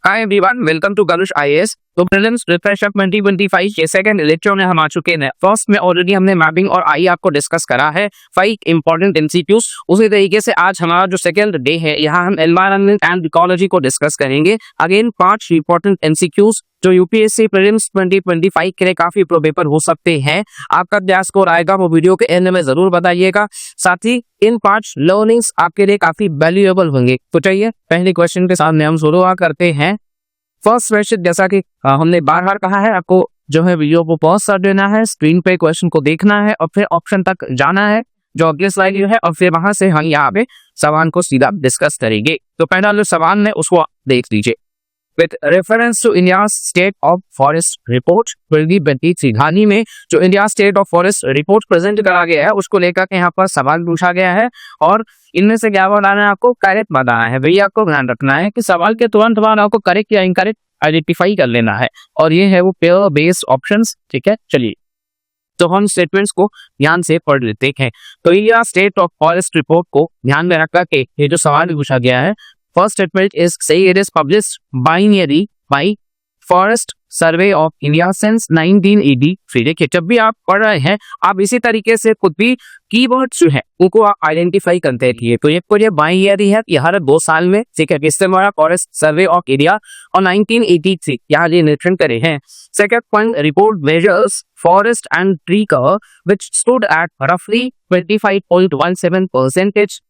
Hi everyone, welcome to Garush IAS. तो prelims refresher 2025 के second lecture में हम आ चुके हैं। फर्स्ट में ऑलरेडी हमने मैपिंग और आई आपको डिस्कस करा है 5 इंपॉर्टेंट एमसीक्यूज। उसी तरीके से आज हमारा जो सेकंड डे है, यहाँ हम एनवायरनमेंट एंड इकोलॉजी को डिस्कस करेंगे। अगेन 5 इंपॉर्टेंट एमसीक्यूज जो यूपीएससी प्रीलिम्स 2025 के लिए काफी प्रो पेपर हो सकते हैं। आपका क्या स्कोर आएगा वो वीडियो के एंड में जरूर बताइएगा। साथ ही इन 5 लर्निंग्स आपके लिए काफी वैल्यूएबल होंगे। तो चलिए पहले क्वेश्चन के सामने हम शुरुआत करते हैं। फर्स्ट क्वेश्चन, जैसा कि हमने बार बार कहा है, आपको जो है वीडियो को पॉज कर देना है, स्क्रीन पे क्वेश्चन को देखना है और फिर ऑप्शन तक जाना है जो अगले स्लाइड है, और फिर वहां से हम यहाँ पे सवाल को सीधा डिस्कस करेंगे। तो पहला जो सवाल है उसको देख लीजिए। With reference to India's State of Forest Report 2023, हाल ही में जो India state of forest report present करा गया है उसको लेकर के यहाँ पर सवाल पूछा गया है और इनमें से क्या बताना है, आपको करेक्ट बताना है। भैया आपको ध्यान रखना है कि सवाल के तुरंत बाद आपको करेक्ट या इनकरेक्ट आइडेंटिफाई कर लेना है, और ये है वो पेयर बेस्ड ऑप्शंस। ठीक है, चलिए तो हम स्टेटमेंट्स को ध्यान से पढ़ लेते हैं। तो India state of forest report को ध्यान में रख के ये जो सवाल पूछा गया है, first statement is say it is published biennially by Forest Survey of India since 1983। देखिए जब भी आप पढ़ रहे हैं आप इसी तरीके से खुद भी कीवर्ड्स जो है उनको आप आइडेंटिफाई करते रहिए। तो ये बाइनरी है, ये हर 2 साल में, ठीक है, किससे हमारा फॉरेस्ट सर्वे ऑफ इंडिया और 1983 यहाँ ये निरीक्षण करे हैं। Second point, report measures forest and tree cover which stood at रफली 25.17%।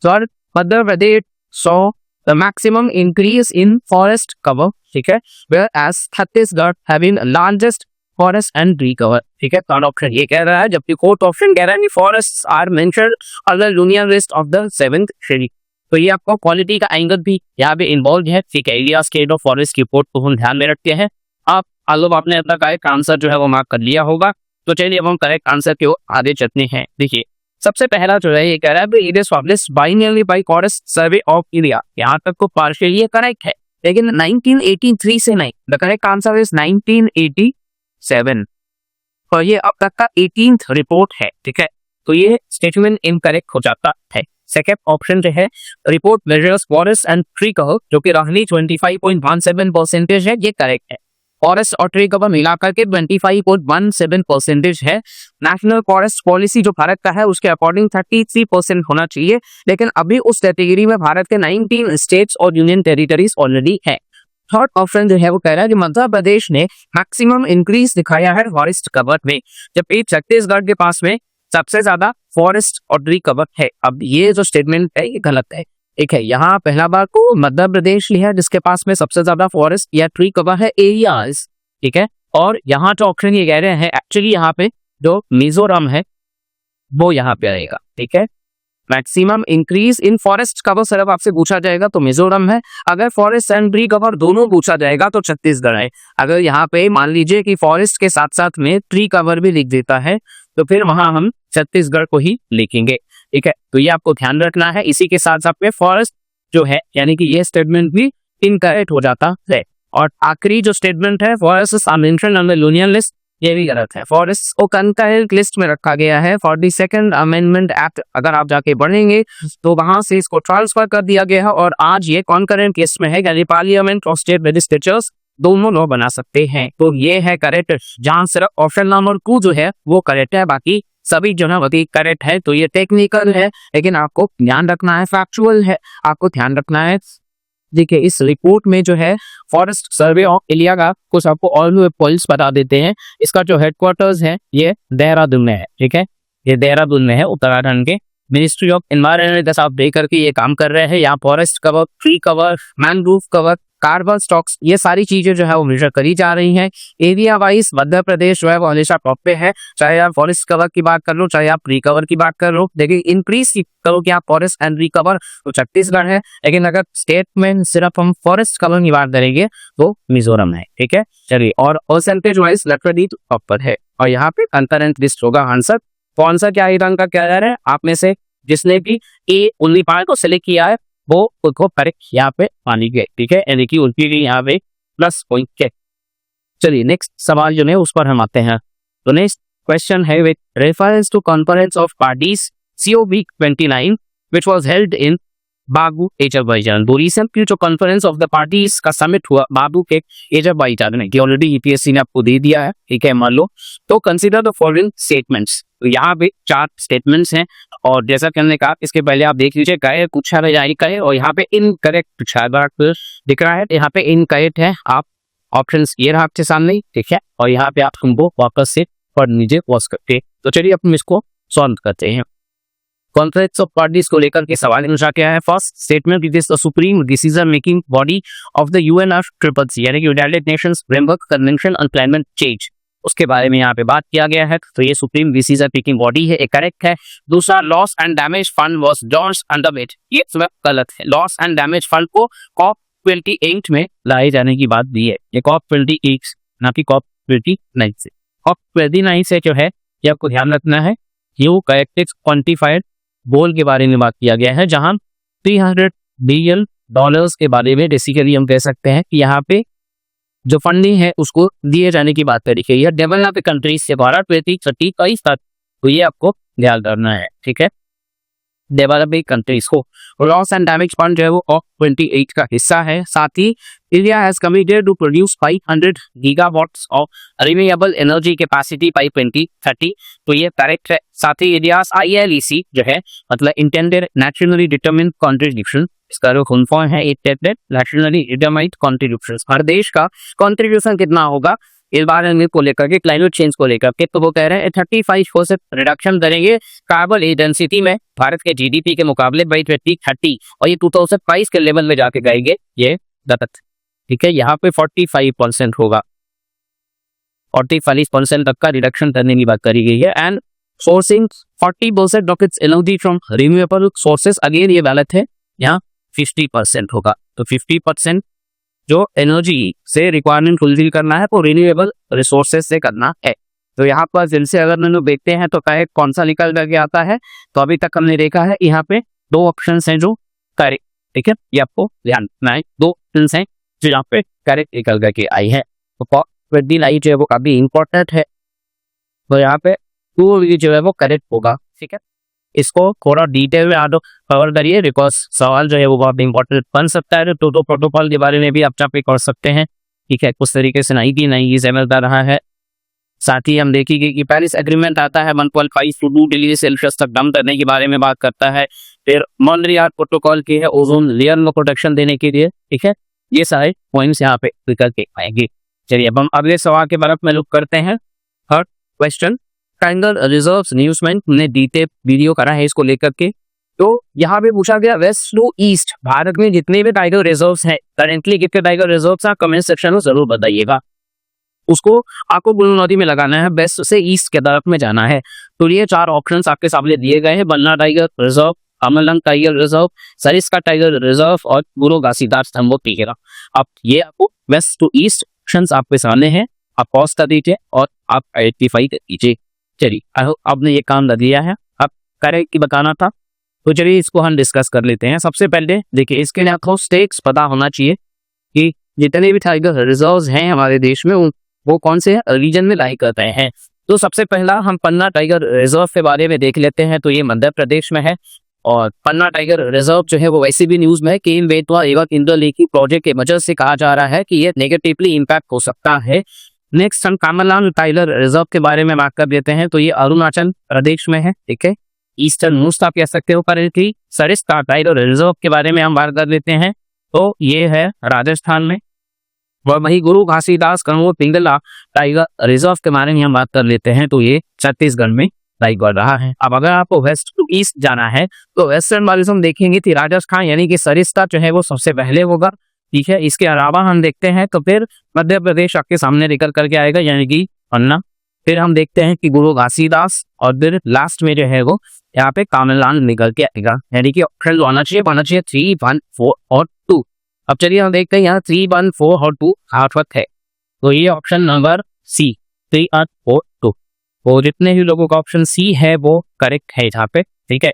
Third, Madhya Pradesh saw the maximum increase in forest cover, ठीक है, whereas Chhattisgarh having largest forest and tree cover। ठीक है, थर्ड ऑप्शन ये कह रहा है, जबकि फोर्थ ऑप्शन कह रहा है forests are mentioned on the union list of the 7th schedule। तो ये आपको क्वालिटी का एंगल भी यहाँ पे इन्वॉल्व है। ठीक है, इंडिया स्टेट ऑफ फॉरेस्ट की रिपोर्ट को हम ध्यान में रखते हैं। आप आलोप आपने अपना करेक्ट आंसर जो है वो मार्क कर लिया होगा। तो चलिए अब हम करेक्ट आंसर के आगे चलते हैं। देखिए सबसे पहला जो है ये कह रहा है it is published binary bye forest survey of India. यहाँ तक को पार्शियली करेक्ट है, लेकिन 1983 से नहीं। द करेक्ट आंसर इज 1987 और ये अब तक का 18th रिपोर्ट है। ठीक है, तो ये स्टेटमेंट इनकरेक्ट हो जाता है। सेकंड ऑप्शन जो है report measures forest and tree cover जो कि रहनी 25.17% है, ये करेक्ट है। फॉरेस्ट और ट्री कवर मिलाकर के 25.17% है। नेशनल फॉरेस्ट पॉलिसी जो भारत का है उसके अकॉर्डिंग 33% होना चाहिए, लेकिन अभी उस कैटेगरी में भारत के 19 स्टेट्स और यूनियन टेरिटरीज ऑलरेडी है। थर्ड ऑप्शन जो है वो कह रहा है कि मध्य प्रदेश ने मैक्सिमम इंक्रीज दिखाया है फॉरेस्ट कवर में, जबकि छत्तीसगढ़ के पास में सबसे ज्यादा फॉरेस्ट और ट्री कवर है। अब ये जो स्टेटमेंट है ये गलत है। एक है, यहाँ पहला बार को मध्य प्रदेश लिया जिसके पास में सबसे ज्यादा फॉरेस्ट या ट्री कवर है एरियाज। ठीक है, और यहाँ जो ऑप्शन ये कह रहे हैं एक्चुअली यहाँ पे जो मिजोरम है वो यहाँ पे आएगा। ठीक है, maximum increase in forest cover सिर्फ आपसे पूछा जाएगा तो मिजोरम है। अगर फॉरेस्ट एंड ट्री कवर दोनों पूछा जाएगा तो छत्तीसगढ़ है। अगर यहाँ पे मान लीजिए कि फॉरेस्ट के साथ साथ में ट्री कवर भी लिख देता है तो फिर वहां हम छत्तीसगढ़ को ही लिखेंगे। ठीक है, तो ये आपको ध्यान रखना है। इसी के साथ साथ में फॉरेस्ट जो है यानी कि ये स्टेटमेंट भी इनकरेक्ट हो जाता है। और आखिरी जो स्टेटमेंट है forest are mentioned on the union list, ये भी गलत है। फॉरेस्ट को कंकरेंट लिस्ट में रखा गया है। 42nd अमेंडमेंट एक्ट अगर आप जाके पढ़ेंगे तो वहां से इसको ट्रांसफर कर दिया गया है और आज ये कॉन्करेंट लिस्ट में है, यानी पार्लियामेंट और स्टेट लेजिस्लेचर्स दोनों लोग बना सकते हैं। तो ये है करेक्ट, जहां सिर्फ ऑप्शन नंबर 2 जो है वो करेक्ट है, बाकी सभी जो है वो करेक्ट है। तो ये टेक्निकल है लेकिन आपको ध्यान रखना है, फैक्चुअल है, आपको ध्यान रखना है। देखिए इस रिपोर्ट में जो है फॉरेस्ट सर्वे ऑफ इंडिया का कुछ आपको और पॉइंट्स बता देते हैं। इसका जो हेडक्वार्टर्स है ये देहरादून में है। ठीक है, ये देहरादून में है, उत्तराखंड के मिनिस्ट्री ऑफ एनवायरमेंट जैसा आप देख करके ये काम कर रहे हैं। यहाँ forest cover, tree cover, mangrove cover, carbon stocks, ये सारी चीजें जो है वो मेजर करी जा रही हैं। एरिया वाइज मध्य प्रदेश जो है वो हमेशा टॉप पे है, चाहे आप फॉरेस्ट कवर की बात कर लो चाहे आप ट्री कवर की बात कर लो। देखिए इंक्रीज करो कि आप फॉरेस्ट एंड ट्री कवर तो छत्तीसगढ़ है, लेकिन अगर स्टेट में सिर्फ हम फॉरेस्ट कवर की बात करेंगे तो मिजोरम है। ठीक है, चलिए, और परसेंटेज वाइज लक्षद्वीप टॉप पर है और यहाँ पे अंतरंत लिस्ट होगा आंसर। तो आंसर क्या है क्या जा रहा है, आप में से जिसने भी ए ओनली पार्ट को सिलेक्ट किया है वो उसको करेक्ट यहाँ पे मान लीजिए। ठीक है, यानी कि उनके लिए यहाँ पे प्लस पॉइंट है। चलिए नेक्स्ट सवाल जो है उस पर हम आते हैं। तो नेक्स्ट क्वेश्चन है with reference to conference of parties COP29 which was held in Baku Azerbaijan. दो रिसेंटली जो कॉन्फ्रेंस ऑफ द पार्टीज का समिट हुआ बागू के एजरबैजान में, कि ऑलरेडी यूपीएससी ने आपको दे दिया है, ठीक है, मान लो। तो कंसीडर द फॉलोइंग स्टेटमेंट्स। तो यहाँ पे 4 स्टेटमेंट्स हैं और जैसा कि हमने कहा इसके पहले आप देख लीजिए कहे पूछा जाएगा है और यहाँ पे इनकरेक्ट पूछा दिख रहा है, यहाँ पे इनकरेक्ट है। आप ऑप्शन ये रहा आपके सामने, ठीक है, और यहाँ पे आप तुमको वापस से पढ़ लीजिए पॉज करके। तो चलिए अपन इसको सॉल्व करते हैं। कॉन्फ्रेंस ऑफ पार्टीज को लेकर के सवाल अनुसार क्या है। First statement, it is the supreme decision making body of the UNFCCC यानी कि United Nations framework convention on climate change, उसके बारे में यहाँ पे बात किया गया है। तो ये सुप्रीम डिसीजन मेकिंग बॉडी है, एक करेक्ट है। दूसरा, loss and damage fund was launched under it, ये गलत है। लॉस एंड डैमेज फंड को COP28 में लाए जाने की बात दी है, ये COP28 ना कि COP29 से। COP29 से जो है ये आपको ध्यान रखना है, ये वो करेक्टेड क्वांटिफाइड गोल के बारे में बात किया गया है, जहां $300 बिलियन के बारे में बेसिकली हम कह सकते हैं कि यहाँ पे जो फंडिंग है उसको दिए जाने की बात करी गई है डेवलप कंट्रीज से 2030 तक। तो ये आपको ध्यान रखना है, ठीक है, डेवलपिंग कंट्रीज को। लॉस एंड डैमेज फंड जो है वो COP28 का हिस्सा है। साथ ही India has committed to produce 500 gigawatts of renewable energy capacity by 2030, तो ये करेक्ट है। साथ ही इंडिया ILEC जो है मतलब इंटेंडेड नेशनली डिटरमिन्ड कंट्रीब्यूशन, इसका जो फुल फॉर्म है इंटेंडेड नेशनली डिटरमाइंड कंट्रीब्यूशन, हर देश का कंट्रीब्यूशन कितना होगा इस बारे को लेकर के, क्लाइमेट चेंज को लेकर के। तो वो कह रहे हैं 35% रिडक्शन करेंगे कार्बन इंटेंसिटी में भारत के GDP के मुकाबले बाई 2030, और ये 2022 के लेवल में जाके गएंगे, ये गलत, ठीक है। यहाँ पे 45% होगा, 45% तक का रिडक्शन करने की बात करी गई है। And sourcing 40% of its energy from renewable sources, again ये गलत है, यहाँ 50% होगा। तो 50% जो एनर्जी से रिक्वायरमेंट फुलफिल करना है वो रिन्यूएबल रिसोर्सेज से करना है। तो यहाँ पर जिनसे अगर हम लोग देखते हैं तो कहे कौन सा निकल करके आता है, तो अभी तक हमने देखा है यहाँ पे 2 ऑप्शंस हैं जो करेक्ट, ठीक है, ये आपको ध्यान रखना है। 2 ऑप्शंस हैं जो यहाँ पे करेक्ट निकल करके आई है। तो COP29 लाइट जो है वो काफी इंपॉर्टेंट है, तो यहाँ पे 2 जो है वो करेक्ट होगा, ठीक है। इसको थोड़ा डिटेल में आदो कवर करिए, बिकॉज सवाल जो है वो बहुत इंपॉर्टेंट बन सकता है। तो प्रोटोकॉल के बारे में भी आप पे कर सकते हैं, ठीक है, कुछ तरीके से नहीं समझदार रहा है। साथ ही हम देखेंगे कि पेरिस एग्रीमेंट आता है 1.5 to 2 डिग्री सेल्सियस तक कम करने के बारे में बात करता है। फिर मॉन्ट्रियल प्रोटोकॉल की है ओजोन लेयर में प्रोटेक्शन देने के लिए, ठीक है। ये सारे पॉइंट्स यहाँ पे निकल के आएंगे। चलिए अब हम अगले सवाल के बारे में लुक करते हैं। थर्ड क्वेश्चन, टाइगर रिजर्व्स न्यूज़मेंट ने डिटेल वीडियो करा है इसको लेकर के। तो यहाँ पे पूछा गया वेस्ट टू ईस्ट भारत में जितने भी टाइगर रिजर्व्स हैं करेंटली कितने टाइगर रिजर्व्स हैं, कमेंट सेक्शन में जरूर बताइएगा। उसको आपको बुल नदी में लगाना है, वेस्ट से ईस्ट के तरफ में जाना है। तो ये 4 ऑप्शंस आपके सामने दिए गए हैं, बन्ना टाइगर रिजर्व, अमरलंग tiger reserve, Sariska tiger reserve और गुरु घासीदास स्तंभ टिकेरा। अब ये आपको वेस्ट टू ईस्ट ऑप्शंस आपके सामने हैं, आप पॉज कर दीजिए और आप आइडेंटिफाई कर लीजिए। चलिए आई होप आपने ये काम कर दिया है, अब करेक्ट बताना था। तो चलिए इसको हम डिस्कस कर लेते हैं। सबसे पहले देखिए इसके लिए आपको स्टेट्स पता होना चाहिए कि जितने भी टाइगर रिजर्व्स हैं हमारे देश में वो कौन से रीजन में लाई करते हैं। तो सबसे पहला हम पन्ना टाइगर रिजर्व के बारे में देख लेते हैं। तो ये मध्य प्रदेश में है और पन्ना टाइगर रिजर्व जो है वो वैसे भी न्यूज में केन बेतवा एवं इंद्रलेखी प्रोजेक्ट के वजह से कहा जा रहा है कि ये नेगेटिवली इम्पैक्ट हो सकता है। नेक्स्ट हम कामलांग टाइगर रिजर्व के बारे में बात कर देते हैं। तो ये अरुणाचल प्रदेश में है, ठीक है, ईस्टर्न मोस्ट आप कह सकते हो। करेंटली सरिस्का टाइगर रिजर्व के बारे में हम बात कर लेते हैं, तो ये है राजस्थान में। और वही गुरु घासीदास कन्वर पिंगला टाइगर रिजर्व के बारे में हम बात कर लेते हैं, तो ये छत्तीसगढ़ में लाई कर रहा है। अब अगर आपको वेस्ट टू ईस्ट जाना है तो वेस्टर्न वाले हम देखेंगे कि राजस्थान यानी कि सरिस्का जो है वो सबसे पहले होगा, ठीक है। इसके अलावा हम देखते हैं तो फिर मध्य प्रदेश आपके सामने निकल करके आएगा यानी कि पन्ना। फिर हम देखते हैं कि गुरु घासीदास और फिर लास्ट में जो है वो यहाँ पे कामलांग निकल के आएगा, यानी कि ऑप्शन जो आना चाहिए 3, 1, 4 और 2। अब चलिए हम देखते हैं यहाँ 3, 1, 4 और 2 हार्टवर्क है, तो ये ऑप्शन नंबर सी 3, 1, 4, 2। वो जितने भी लोगों का ऑप्शन सी है वो करेक्ट है यहाँ पे, ठीक है।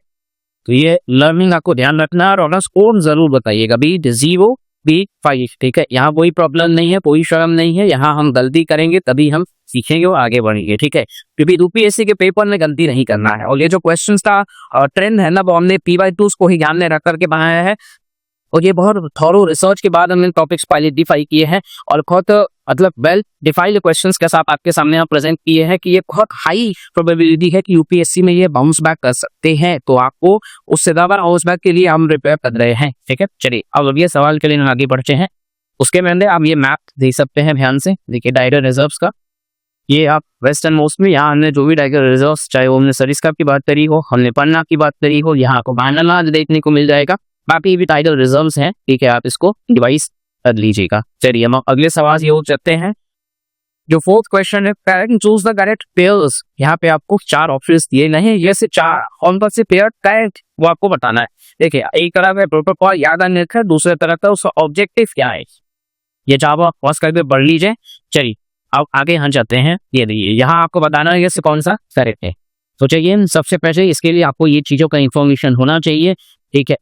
तो ये लर्निंग आपको ध्यान रखना है और स्कोर जरूर बताइएगा, बी 0, B5, ठीक है। यहाँ कोई प्रॉब्लम नहीं है, कोई शर्म नहीं है, यहाँ हम गलती करेंगे तभी हम सीखेंगे और आगे बढ़ेंगे, ठीक है। क्योंकि यूपीएससी के पेपर में गलती नहीं करना है। और ये जो क्वेश्चंस का ट्रेंड है ना, वो हमने P/2 को ही ध्यान में रख करके बनाया है और ये बहुत थॉरो रिसर्च के बाद हमने टॉपिक्स पहले डिफाई किए हैं और बहुत मतलब वेल डिफाइंड क्वेश्चंस के साथ आपके सामने हम प्रेजेंट किए हैं कि ये बहुत हाई प्रोबेबिलिटी है कि यूपीएससी में ये बाउंस बैक कर सकते हैं। तो आपको उससे ज्यादा बाउंस बैक के लिए हम प्रिपेयर कर रहे हैं, ठीक है। चलिए अब ये सवाल के लिए हम आगे बढ़ते हैं। उसके पहले आप ये मैप देख सकते हैं ध्यान से, देखिए टाइगर रिजर्व्स का। ये आप वेस्टर्न मोस्ट में यहाँ हमने जो भी टाइगर रिजर्व्स, चाहे वो हमने सरिस्का की बात करी हो, हमने पन्ना की बात करी हो, यहाँ आपको बांग्लादेश देखने को मिल जाएगा। बाकी भी टाइगर रिजर्व्स हैं, ठीक है। आप इसको डिवाइस कर लीजिएगा। चलिए हम अगले सवाल ये हो सकते हैं। जो फोर्थ क्वेश्चन है, correct choose the correct pairs. यहाँ पे आपको 4 ऑप्शंस दिए नहीं है, ये से 4 कौन सा से पेयर करेक्ट वो आपको बताना है। देखिए एक तरह का प्रोटोकॉल याद आने रखा है, दूसरे तरह का उसका ऑब्जेक्टिव क्या है, ये जब आप पॉज करके पढ़ लीजिए। चलिए अब आगे यहाँ जाते हैं। ये देखिए यहाँ आपको बताना है ये कौन सा करेक्ट है। तो चलिए सबसे पहले इसके लिए आपको ये चीजों का इंफॉर्मेशन होना चाहिए, ठीक है।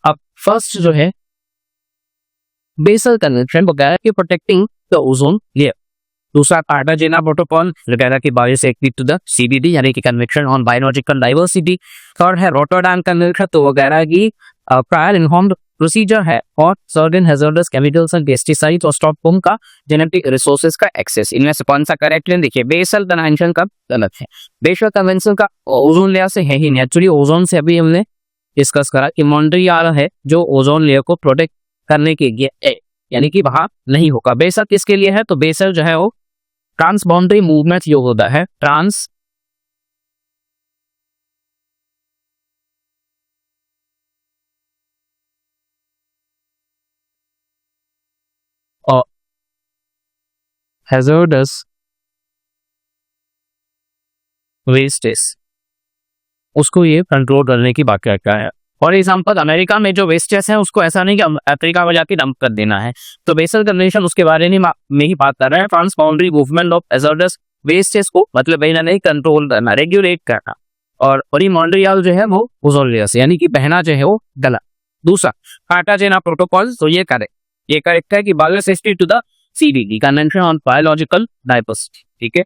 अब फर्स्ट जो है बेसल कन्वेंशन वगैरह की प्रोटेक्टिंग द ओजोन लेयर। दूसरा कार्टाजेना प्रोटोकॉल वगैरह की बायोसेफ्टी टू द CBD यानी कि convention on biological diversity. Third है रोटरडैम कन्वेंशन तो वगैरह की प्रायर इन्फॉर्म्ड प्रोसीजर है। और certain hazardous chemicals and pesticides और स्टॉकहोम का जेनेटिक रिसोर्सेज का एक्सेस। इनमें से कौन सा करेक्ट है? देखिए बेसल कन्वेंशन का गलत है। बेसल कन्वेंशन का ओजोन लेयर से है ही नहीं, एक्चुअली ओजोन से अभी हमने डिस्कस करा कि मॉन्ट्रियल है जो ओजोन लेयर को प्रोटेक्ट करने के लिए, यानी कि वहां नहीं होगा। बेसल किसके लिए है? तो बेसल जो है वो ट्रांसबाउंड्री मूवमेंट जो होता है, ट्रांस और हैजर्डस वेस्टेज, उसको ये कंट्रोल करने की बात करता है। फॉर एग्जाम्पल अमेरिका में जो वेस्टेज है उसको ऐसा नहीं कि अफ्रीका में जाके डंप कर देना है। तो बेसल कन्वेंशन उसके बारे में ही बात कर रहा है, transboundary movement of hazardous wastage को मतलब नहीं कंट्रोल करना, रेगुलेट करना। और मॉन्ट्रियल जो है वो ओजोन लेयर से यानी कि बहना जो है वो गलत। दूसरा कार्टाजेना प्रोटोकॉल, तो ये करेक्ट है कि biosafety to the CBD convention on biological diversity, ठीक है।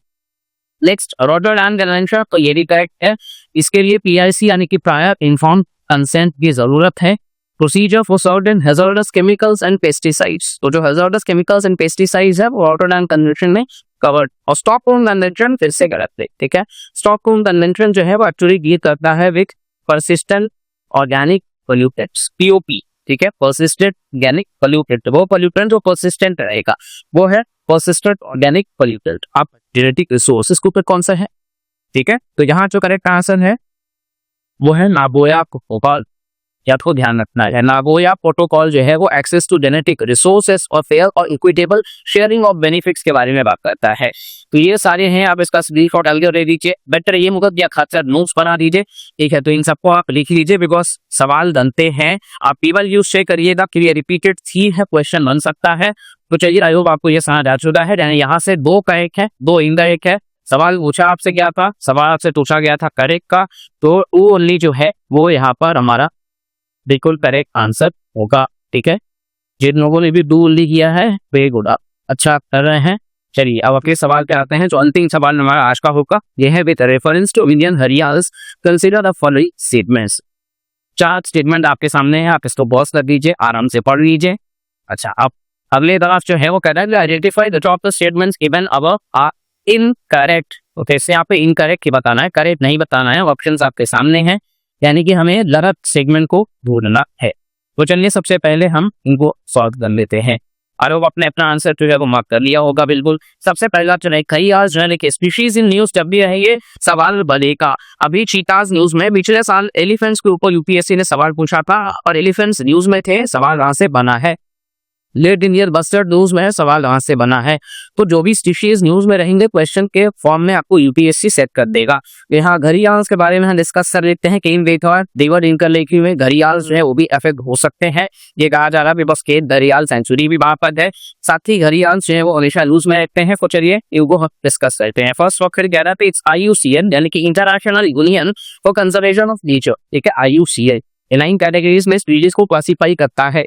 नेक्स्ट रोटरडैम कन्वेंशन, तो ये भी करेक्ट है। इसके लिए PIC यानी कि प्रायर इन्फॉर्म्ड कंसेंट की जरूरत है। Procedure for certain hazardous chemicals and pesticides, तो जो हैजर्डस केमिकल्स एंड पेस्टिसाइड्स है वो रोटरडैम कन्वेंशन में कवर्ड। और स्टॉकहोम कन्वेंशन फिर से गलत है, ठीक है। स्टॉकहोम कन्वेंशन जो है वो एक्चुअली डील करता है with persistent organic pollutants, POP, ठीक है। परसिस्टेंट ऑर्गेनिक पोल्यूटेंट, वो पोल्यूटेंट जो परसिस्टेंट रहेगा वो है परसिस्टेंट ऑर्गेनिक पोल्यूटेंट। आप जेनेटिक रिसोर्सेज के ऊपर कौन सा है, ठीक है। तो यहाँ जो करेक्ट आंसर है वो है नागोया प्रोटोकॉल, या तो ध्यान रखना है। नागोया प्रोटोकॉल जो है वो एक्सेस टू जेनेटिक रिसोर्सेस और फेयर और इक्विटेबल शेयरिंग ऑफ बेनिफिट्स के बारे में बात करता है। तो ये सारे हैं, आप इसका स्क्रीनशॉट अलग दे दीजिए, बेटर ये मुकद या खासकर नोट्स बना दीजिए, ठीक है। तो इन सबको आप लिख लीजिए बिकॉज सवाल बनते हैं। आप पीवल यूज से करिएगा कि ये रिपीटेड थी है, क्वेश्चन बन सकता है। तो चलिए आई होप आपको ये समझ आ चुका है। यानी यहाँ से 2 करेक्ट है, 2 इनकरेक्ट है। सवाल पूछा आपसे क्या था? सवाल आपसे पूछा गया था करेक्ट का, तो 2 ओनली जो है वो यहाँ पर हमारा बिल्कुल करेक्ट आंसर होगा, ठीक है। जिन लोगों ने भी 2 ओनली किया है वेरी गुड, आप अच्छा कर रहे हैं। चलिए अब अगले सवाल पे आते हैं। जो अंतिम सवाल हमारा आज का होगा यह है with reference to Indian gharials consider the following statements. 4 statement आपके सामने है, आप इसको पॉज कर दीजिए, आराम से पढ़ लीजिए। अच्छा अब अगले तरफ जो है वो कह रहा है identify the top the statements given above are incorrect. Okay, इससे यहाँ पे इनकरेक्ट ही बताना है, करेक्ट नहीं बताना है। ऑप्शंस आपके सामने हैं, यानी कि हमें गलत सेगमेंट को ढूंढना है। तो चलिए सबसे पहले हम इनको सॉल्व कर लेते हैं। और वो अपने अपना आंसर जो है वो मार्क कर लिया होगा बिल्कुल। सबसे पहला चले कई आज जो है स्पीशीज इन न्यूज जब भी है ये सवाल बनेगा। अभी चीताज न्यूज में पिछले साल एलिफेंट्स के ऊपर यूपीएससी ने सवाल पूछा था और एलिफेंट्स न्यूज में थे, सवाल वहां से बना है। लेट इन ईयर बस्टर्ड न्यूज में सवाल वहां से बना है। तो जो भी स्पीशीज न्यूज में रहेंगे क्वेश्चन के फॉर्म में आपको यूपीएससी सेट कर देगा। यहाँ घड़ियाल के बारे में हम डिस्कस कर लेते हैं। केन वेथर देवर इनकलेक्टिव में घड़ियाल जो है वो भी अफेक्ट हो सकते हैं, ये कहा जा रहा है बिकॉज केन घड़ियाल सेंचुरी भी वहां पर है। साथ ही घड़ियाल जो है वो हमेशा न्यूज में रहते हैं। तो चलिए इनको डिस्कस करते हैं। फर्स्ट वक्त कह रहा था इट्स IUCN यानी कि international union for conservation of nature, ठीक है। IUCN 9 कैटेगरीज में स्पीशीज को क्लासीफाई करता है।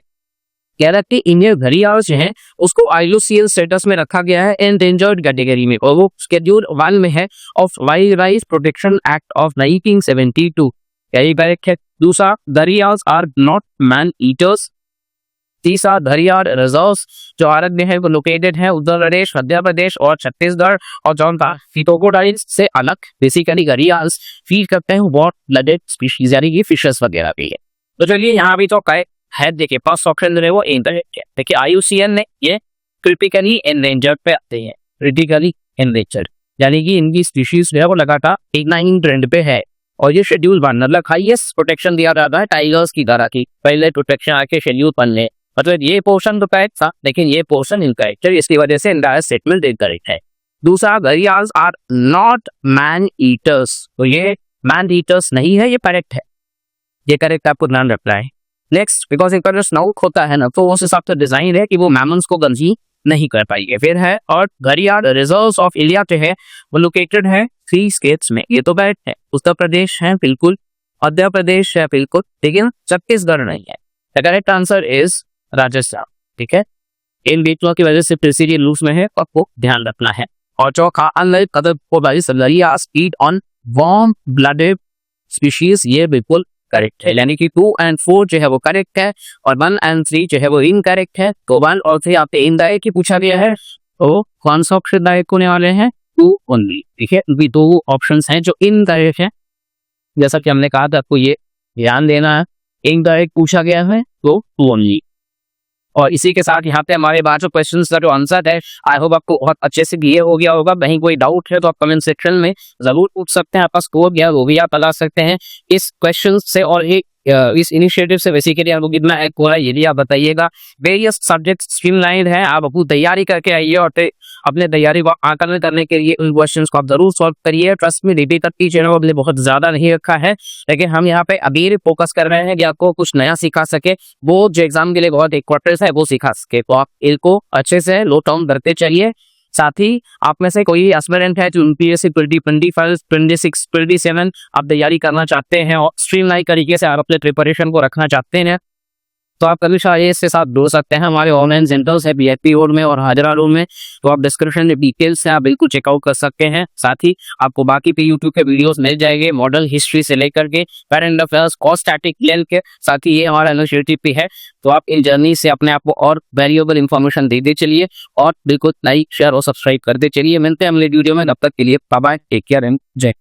कह रहा है कि इंडियन घड़ियाल जो है उसको IUCN स्टेटस में रखा गया है एंडेंजर्ड कैटेगरी में, और वो शेड्यूल 1 में है of wildlife protection act of 1972। यही करेक्ट है। दूसरा, gharials are not man eaters. तीसरा, घड़ियाल रिजर्व्स जो भारत में है वो लोकेटेड है उत्तर प्रदेश, मध्य प्रदेश और छत्तीसगढ़। और चौथा, क्रोकोडाइल्स से अलग बेसिकली घड़ियाल्स फीड करते हैं वॉट ब्लडेड स्पीशीज यानी कि फिशेस वगैरह भी है। तो चलिए यहाँ भी तो कहे है, देखिए फर्स्ट ऑप्शन जो है वो इंटरेक्ट है। देखिए IUCN ने ये क्रिटिकली एंडेंजर्ड पे आते हैं, क्रिटिकली एंडेंजर्ड यानी कि इनकी स्पीशीज जो है वो लगातार डिक्लाइनिंग ट्रेंड पे है। और ये शेड्यूल 1 मतलब हाईएस्ट प्रोटेक्शन दिया जाता है टाइगर्स की तरह की, पहले प्रोटेक्शन आके शेड्यूल 1 में, मतलब ये पोर्शन तो करेक्ट था लेकिन ये पोर्शन इनकरेक्ट है, इसकी वजह से इंटायर स्टेटमेंट इनकरेक्ट है। दूसरा, gharials are not man eaters, तो ये मैन ईटर्स नहीं है, ये करेक्ट है, ये करेक्ट आपको ध्यान रखना है। नेक्स्ट, बिकॉज इनका जो स्नाउट होता है ना तो उस हिसाब से डिजाइन है कि वो मैमल्स को कंज्यूम नहीं कर पाएंगे। फिर है, और घड़ियाल रिजर्व्स ऑफ इंडिया जो है वो लोकेटेड है 3 स्टेट्स में, ये तो करेक्ट है। उत्तर प्रदेश है बिल्कुल, मध्य प्रदेश है बिल्कुल, लेकिन छत्तीसगढ़ नहीं है। The correct answer is Rajasthan. ठीक है, इन बीचों की वजह से प्रेसिडियल रूल्स में है, आपको ध्यान रखना है। और चौथा, अनलाइक अदर पोलाइस gharials feed on warm blooded species, ये बिल्कुल करेक्ट है, यानी कि 2 और 4 जो है वो करेक्ट है और 1 और 3 जो है वो इनकरेक्ट है। तो 1 और 3 आपसे इनडायरेक्ट ही पूछा गया है, तो कौन सा ऑप्शन डायरेक्ट होने वाले हैं? 2 ओनली। ठीक है, अभी 2 ऑप्शंस हैं जो इनकरेक्ट है, जैसा कि हमने कहा था आपको ये ध्यान देना है, इनडायरेक्ट पूछा गया है तो 2 ओनली। और इसी के साथ यहाँ पे हमारे बाद जो क्वेश्चंस का जो आंसर है, आई होप आपको बहुत अच्छे से क्लियर हो गया होगा। कहीं कोई डाउट है तो आप कमेंट सेक्शन में जरूर पूछ सकते हैं, आपका स्कोर गया वो भी आप बता सकते हैं इस क्वेश्चन से और इस इनिशिएटिव से बेसिकली आपको कितना एक हो रहा है ये भी आप बताइएगा। वेरियस सब्जेक्ट स्ट्रीमलाइंड है, आप अपनी तैयारी करके आइए और अपने तैयारी को आकलन करने के लिए उन क्वेश्चंस को आप जरूर सॉल्व करिए। ट्रस्ट में रिपीट करती चैनल हमने बहुत ज्यादा नहीं रखा है, लेकिन हम यहाँ पे अभी फोकस कर रहे हैं कि आपको कुछ नया सिखा सके, वो जो एग्जाम के लिए बहुत इम्पोर्टेंट है वो सिखा सके। तो आप इनको अच्छे से लो डाउन करते चलिए। साथ ही आप में से कोई एस्पिरेंट है जो UPSC 2025, 26, 27 आप तैयारी करना चाहते हैं और स्ट्रीमलाइन तरीके से आप अपने प्रिपरेशन को रखना चाहते हैं, तो आप कभी शायद इसके साथ जुड़ सकते हैं। हमारे ऑनलाइन सेंटर्स है VIP रोड में और हाजरा रोड में, तो आप डिस्क्रिप्शन में डिटेल्स से आप बिल्कुल चेकआउट कर सकते हैं। साथ ही आपको बाकी पे YouTube के वीडियोस मिल जाएंगे, मॉडल हिस्ट्री से लेकर के current affairs, cost static length के, साथ ही ये हमारा इनिशिएटिव भी है। तो आप इन जर्नी से अपने आप को और वैल्यूएबल इंफॉर्मेशन देते चलिए और बिल्कुल लाइक, शेयर और सब्सक्राइब करते चलिए। मिलते हैं अगले वीडियो में, तब तक के लिए bye bye, take care and जय।